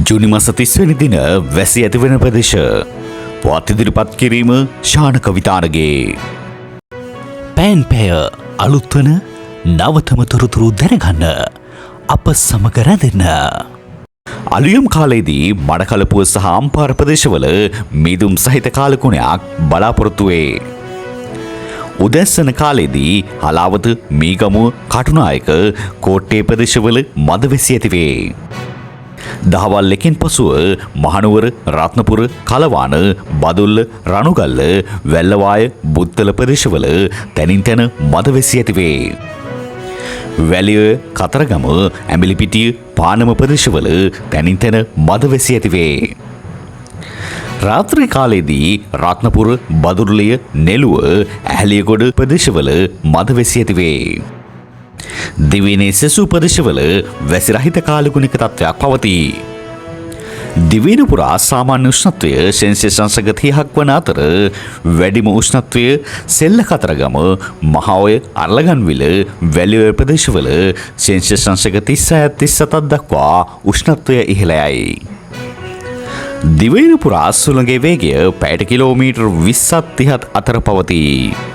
ජුනි මාස 30 වෙනි දින වැසි ඇතිවන ප්‍රදේශ පුවත් ඉදිරිපත් කිරීම ශාන කවිතානගේ පෑන් පැය අලුත් වන නවතම තොරතුරු දැනගන්න අප සමග රැඳෙන්න. අලුයම් කාලයේදී මඩකලපුව සහ අම්පාර ප්‍රදේශවල මීදුම් සහිත කාලගුණයක් බලාපොරොත්තු වේ. උදැස්සන කාලයේදී හලාවත මීගමුව කටුනායක කෝට්ටේ ප්‍රදේශවල මද වැසි ඇතිවේ. දහවල් එකෙන් පසුව මහනුවර රත්නපුර කලවාන බදුල්ල රණුගල්ල වැල්ලවාය බුත්තල ප්‍රදේශවල තැනින් තැන මද වැසි ඇතිවේ. වැලිය කතරගම ඇඹිලිපිටිය පානම ප්‍රදේශවල තැනින් තැන මද වැසි ඇතිවේ. රාත්‍රී කාලයේදී රත්නපුර බදුල්ලිය නෙළුව ඇහැලියගොඩ ප්‍රදේශවල මද වැසි ඇතිවේ. දිවයිනේ සෙසු ප්‍රදේශවල වැසි රහිත කාලගුණික තත්ත්වයක් පවතී. දිවයින පුරා සාමාන්‍ය උෂ්ණත්වය සෙල්සියස් අංශක 30ක් වන අතර වැඩිම උෂ්ණත්වය සෙල්ල කතරගම මහඔය අරලගන්විල වැලිඔය ප්‍රදේශවල සෙල්සියස් අංශක 36-37ක් දක්වා උෂ්ණත්වය ඉහළ යයි. දිවයින පුරා සුළඟේ වේගය පැයට කිලෝමීටර් 20-30 අතර පවතී.